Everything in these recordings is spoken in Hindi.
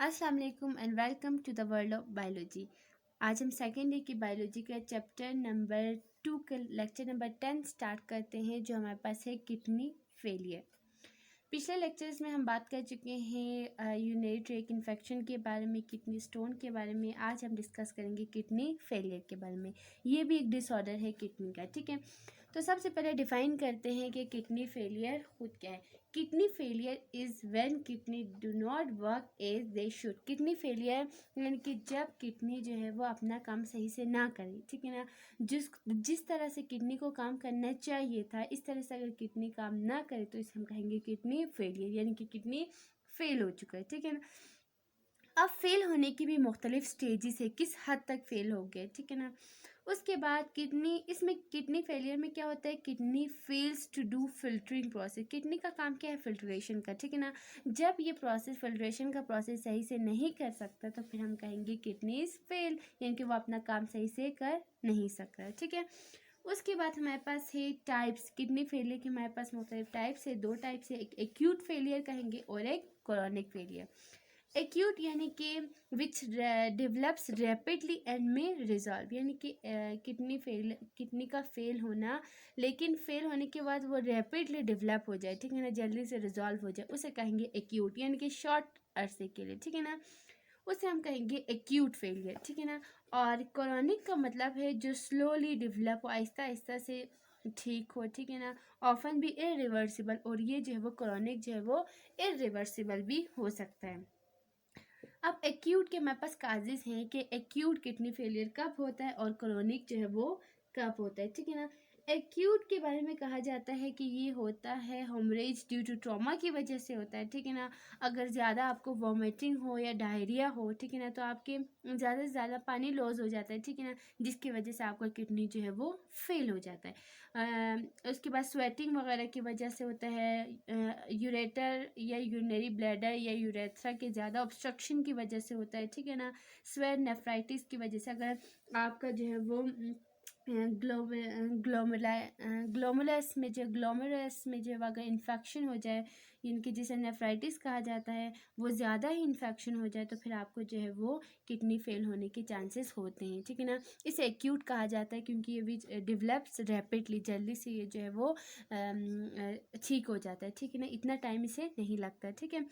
अस्सलाम वालेकुम and welcome to the world of biology. आज हम सेकेंड डे की बायोलॉजी का चैप्टर नंबर 2 का लेक्चर नंबर 10 स्टार्ट करते हैं, जो हमारे पास है किडनी फेलियर। पिछले लेक्चर्स में हम बात कर चुके हैं यूरिनरी ट्रैक इन्फेक्शन के बारे में, किडनी स्टोन के बारे में। आज हम डिस्कस करेंगे किडनी फेलियर के बारे में। ये भी एक डिसऑर्डर है किडनी का, ठीक है। तो सबसे पहले डिफाइन करते हैं कि किडनी फेलियर खुद क्या है। Kidney failure is when kidney do not work as they should. Kidney failure यानी कि जब किडनी जो है वो अपना काम सही से ना करे, ठीक है ना। जिस तरह से किडनी को काम करना चाहिए था, इस तरह से अगर किडनी काम ना करे तो इसे हम कहेंगे किडनी फेलियर, यानी कि किडनी फेल हो चुका है, ठीक है ना। अब फेल होने की भी मुख्तलिफ स्टेजेस है, किस हद तक फेल हो गए, ठीक है ना। उसके बाद किडनी फेलियर में क्या होता है, kidney fails to do filtering process. Kidney का काम क्या है, फिल्ट्रेशन का, ठीक है ना। जब ये प्रोसेस फिल्ट्रेशन का प्रोसेस सही से नहीं कर सकता तो फिर हम कहेंगे किडनी इज फेल, यानी कि वो अपना काम सही से कर नहीं सकता, ठीक है। उसके बाद हमारे पास है टाइप्स। किडनी फेलियर के हमारे पास मुख्तलिफ टाइप्स है, दो टाइप्स है, एक एक्यूट फेलियर कहेंगे और एक क्रोनिक फेलियर। एक्यूट यानी कि विच डेवलप्स रैपिडली एंड में रिजॉल्व, यानी कि किडनी का फेल होना, लेकिन फेल होने के बाद वो रैपिडली डेवलप हो जाए, ठीक है ना, जल्दी से रिजॉल्व हो जाए, उसे कहेंगे एक्यूट, यानी कि शॉर्ट अरसे के लिए, ठीक है ना। उसे हम कहेंगे एक्यूट फेलियर, ठीक है ना। और क्रोनिक का मतलब है जो स्लोली डेवलप हो, आहिस्ता आहिस्ता से ठीक हो, ठीक है ना। ऑफन भी इरिवर्सिबल, और ये जो है वो क्रोनिक जो है वो इरिवर्सिबल भी हो सकता है। अब एक्यूट के हमारे पास काजेज हैं कि एक्यूट किडनी फेलियर कब होता है और क्रोनिक जो है वो कब होता है, ठीक है ना। एक्यूट के बारे में कहा जाता है कि ये होता है हेमरेज ड्यू टू ट्रॉमा की वजह से होता है, ठीक है ना। अगर ज़्यादा आपको वॉमिटिंग हो या डायरिया हो, ठीक है ना, तो आपके ज़्यादा से ज़्यादा पानी लॉस हो जाता है, ठीक है ना, जिसकी वजह से आपका किडनी जो है वो फेल हो जाता है। उसके बाद स्वेटिंग वगैरह की वजह से होता है, यूरेटर या यूरिनरी ब्लैडर या यूरेथ्रा के ज़्यादा ऑब्स्ट्रक्शन की वजह से होता है, ठीक है ना। स्वेट नेफ्राइटिस की वजह से अगर आपका जो है वो ग्लोमरस में जो अगर इन्फेक्शन हो जाए, इनकी जिसे नेफ्राइटिस कहा जाता है, वो ज़्यादा ही इन्फेक्शन हो जाए तो फिर आपको जो है वो किडनी फेल होने के चांसेस होते हैं, ठीक है ना। इसे एक्यूट कहा जाता है क्योंकि ये भी डेवलप्स रैपिडली, जल्दी से ये जो है वो ठीक हो जाता है, ठीक है ना, इतना टाइम इसे नहीं लगता, ठीक है।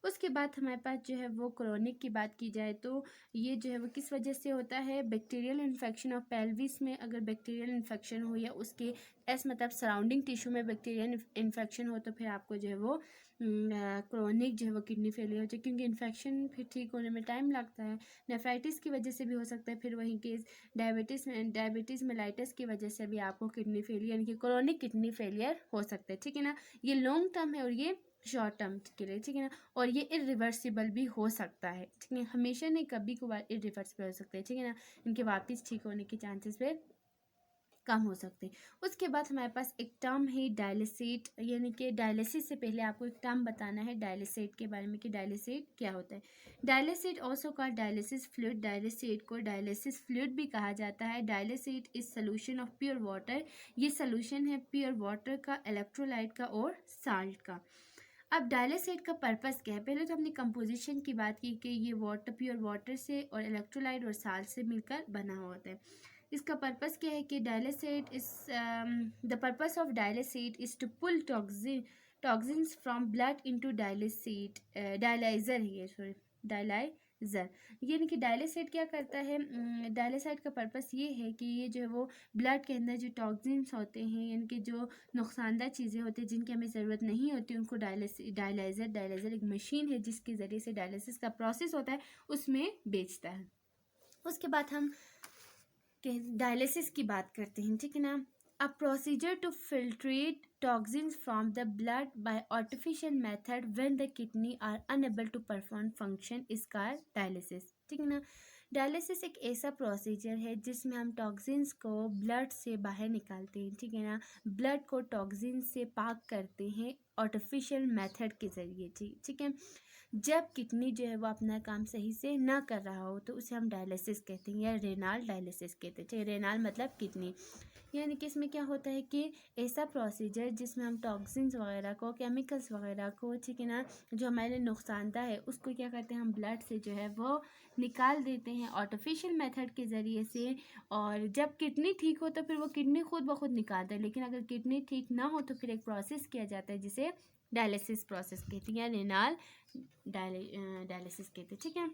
उसके बाद हमारे पास जो है वो क्रोनिक की बात की जाए तो ये जो है वो किस वजह से होता है, बैक्टीरियल इन्फेक्शन ऑफ पेल्विस में अगर बैक्टीरियल इन्फेक्शन हो या उसके मतलब सराउंडिंग टिश्यू में बैक्टीरियल इन्फेक्शन हो तो फिर आपको जो है वो क्रोनिक जो है वो किडनी फेलियर हो जाए, क्योंकि इन्फेक्शन फिर ठीक होने में टाइम लगता है। नेफ्राइटिस की वजह से भी हो सकता है, फिर वहीं केस डायबिटीज़ मेलाइटिस की वजह से भी आपको किडनी फेलियर यानी कि क्रोनिक किडनी फेलियर हो सकता है, ठीक है ना। ये लॉन्ग टर्म है और ये शॉर्ट टर्म के लिए, ठीक है ना। और ये इरिवर्सिबल भी हो सकता है, ठीक है, हमेशा नहीं, कभी कभार इरिवर्सिबल हो सकता है, ठीक है ना। इनके वापस ठीक होने के चांसेस फिर कम हो सकते हैं। उसके बाद हमारे पास एक टर्म है डायलिसिट, यानी कि डायलिसिस से पहले आपको एक टर्म बताना है डायलिसिट के बारे में कि डायलिसिट क्या होता है। Dialysate also called dialysis fluid, dialysate को डायलिसिस फ्लूइड भी कहा जाता है। Dialysate is solution of pure water, ये सोल्यूशन है प्योर वाटर का, इलेक्ट्रोलाइट का और साल्ट का। अब डायलिसिट का पर्पस क्या है, पहले तो हमने कंपोजिशन की बात की कि ये वाटर प्योर वाटर से और इलेक्ट्रोलाइट और साल्ट से मिलकर बना हुआ होता है। इसका पर्पस क्या है कि dialysate is the purpose of dialysate is to pull toxins from blood into dialyser है, सॉरी डायलाइजर, यानी कि डायलिसिट क्या करता है, डायलिसिट का पर्पस ये है कि ये जो है वो ब्लड के अंदर जो टॉक्सिन्स होते हैं, यानी कि जो नुकसानदा चीज़ें होती हैं जिनकी हमें ज़रूरत नहीं होती, उनको डायलाइजर एक मशीन है जिसके ज़रिए से डायलिसिस का प्रोसेस होता है, उसमें बेचता है। उसके बाद हम डायलिसिस की बात करते हैं, ठीक है ना। A procedure to filtrate toxins from the blood by artificial method when the kidney are unable to perform function is called dialysis, ठीक है ना। डायलिसिस एक ऐसा प्रोसीजर है जिसमें हम टॉक्सिन्स को ब्लड से बाहर निकालते हैं, ठीक है ना, ब्लड को टॉक्सिन से पाक करते हैं आर्टिफिशियल मेथड के ज़रिए, ठीक है। जब किडनी जो है वो अपना काम सही से ना कर रहा हो तो उसे हम डायलिसिस कहते हैं या रेनाल डायलिसिस कहते हैं। ठीक है, रेनाल मतलब किडनी। यानी कि इसमें क्या होता है कि ऐसा प्रोसीजर जिसमें हम टॉक्सिन्स वगैरह को, केमिकल्स वगैरह को, ठीक है ना, जो हमारे लिए नुकसानदा है उसको क्या करते हैं हम ब्लड से जो है वो निकाल देते हैं आर्टिफिशियल मेथड के ज़रिए से। और जब किडनी ठीक हो तो फिर वो किडनी खुद ब खुद निकालता है, लेकिन अगर किडनी ठीक ना हो तो फिर एक प्रोसेस किया जाता है जिसे डायलिसिस प्रोसेस कहते हैं या रेनाल डायलिसिस कहते हैं। ठीक है,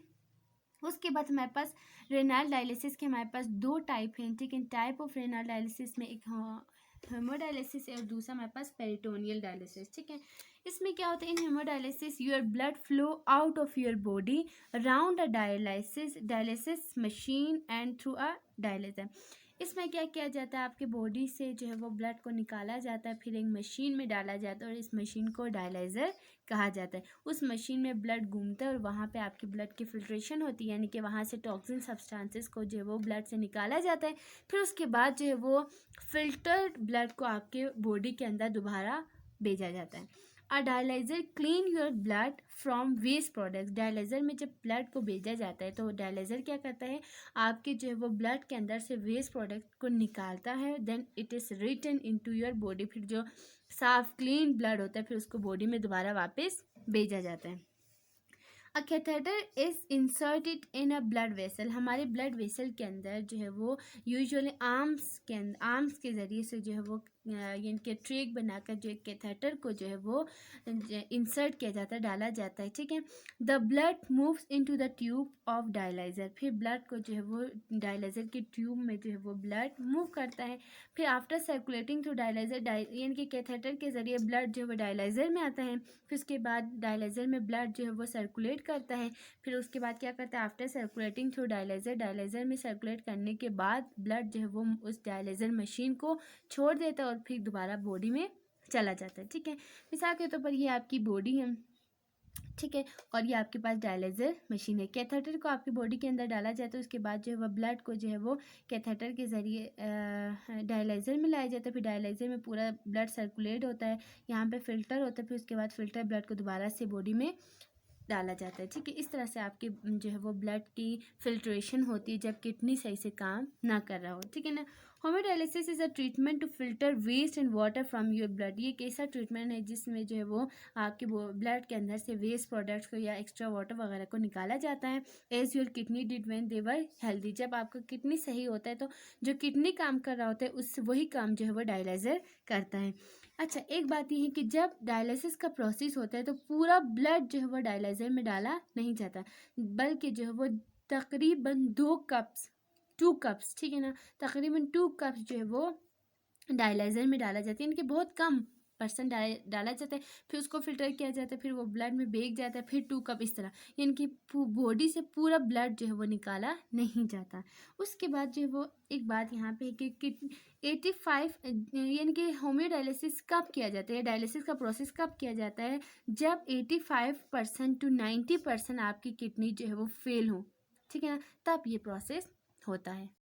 उसके बाद हमारे पास रेनाल डायलिसिस के हमारे पास दो टाइप हैं। ठीक है, टाइप ऑफ रेनाल डायलिसिस में एक हेमोडायलिसिस है और दूसरा हमारे पास पेरिटोनियल डायलिसिस। ठीक है, इसमें क्या होता है, in haemodialysis your blood flow out of your body around a dialysis machine and through a dialysis. इसमें क्या किया जाता है, आपके बॉडी से जो है वो ब्लड को निकाला जाता है, फिर एक मशीन में डाला जाता है और इस मशीन को डायलाइज़र कहा जाता है। उस मशीन में ब्लड घूमता है और वहाँ पे आपकी ब्लड की फिल्ट्रेशन होती है, यानी कि वहाँ से टॉक्सिन सब्सटेंसेस को जो है वो ब्लड से निकाला जाता है। फिर उसके बाद जो है वो फिल्टर्ड ब्लड को आपके बॉडी के अंदर दोबारा भेजा जाता है। A dialyser clean your blood from waste products. Dialyser में जब ब्लड को भेजा जाता है तो डायलाइज़र क्या करता है, आपके जो है वो ब्लड के अंदर से वेस्ट प्रोडक्ट को निकालता है। Then it is return into your body. फिर जो साफ क्लीन ब्लड होता है फिर उसको बॉडी में दोबारा वापस भेजा जाता है। A catheter is inserted in a blood vessel. हमारे ब्लड वेसल के अंदर जो है वो यूजुअली आर्म्स के ज़रिए से जो है वो यानी कि ट्रेक बनाकर जो एक कैथेटर को जो है वो इंसर्ट किया जाता है, डाला जाता है। ठीक है, the blood moves into the tube of dialyser. फिर ब्लड को जो है वो डायलाइज़र के ट्यूब में जो है वो ब्लड मूव करता है। फिर आफ्टर सर्कुलेटिंग थ्रू डायलाइज़र यानी कि कैथेटर के ज़रिए ब्लड जो है वो डायलाइज़र में आता है। फिर उसके बाद डायलाइज़र में ब्लड जो है वो सर्कुलेट करता है। फिर उसके बाद क्या करता है, आफ्टर सर्कुलेटिंग थ्रू डायलाइज़र में सर्कुलेट करने के बाद ब्लड जो है वो उस डायलाइज़र मशीन को छोड़ देता है और फिर दोबारा बॉडी में चला जाता है। ठीक है, मिसाल के तौर पर ये आपकी बॉडी है, ठीक है, और ये आपके पास डायलाइज़र मशीन है। कैथेटर को आपकी बॉडी के अंदर डाला जाता है, उसके बाद जो है वह ब्लड को जो है वो कैथेटर के ज़रिए डायलाइज़र में लाया जाता है। फिर डायलाइज़र में पूरा ब्लड सर्कुलेट होता है, यहाँ पे फ़िल्टर होता है, फिर उसके बाद फ़िल्टर ब्लड को दोबारा से बॉडी में डाला जाता है। ठीक है, इस तरह से आपके जो है वो ब्लड की फिल्ट्रेशन होती है जब किडनी सही से काम ना कर रहा हो। ठीक है ना। Haemodialysis is a treatment to filter waste and water from your blood. ये एक ऐसा ट्रीटमेंट है जिसमें जो है वो आपके ब्लड के अंदर से वेस्ट प्रोडक्ट्स को या एक्स्ट्रा वाटर वगैरह को निकाला जाता है। As your kidney did when they were healthy. जब आपका किडनी सही होता है तो जो किडनी काम कर रहा होता है उस वही काम जो है वो डायलाइज़र करता है। अच्छा, एक बात ये है कि जब डायलिसिस का प्रोसेस होता है तो पूरा ब्लड जो है वो डायलाइज़र में डाला नहीं जाता, बल्कि जो है वो तकरीबन 2 कप्स, ठीक है ना, तकरीबन 2 कप्स जो है वो डायलाइज़र में डाला जाता है, इनके बहुत कम परसेंट डाला जाता है। फिर उसको फिल्टर किया जाता है, फिर वो ब्लड में बेग जाता है, फिर 2 कप इस तरह, यानी कि बॉडी से पूरा ब्लड जो है वो निकाला नहीं जाता। उसके बाद जो है वो एक बात यहाँ पे है कि 85 यानी कि होम्योडायलिसिस कब किया जाता है, डायलिसिस का प्रोसेस कब किया जाता है, जब 85% टू 90% आपकी किडनी जो है वो फेल हो, ठीक है ना, तब ये प्रोसेस होता है।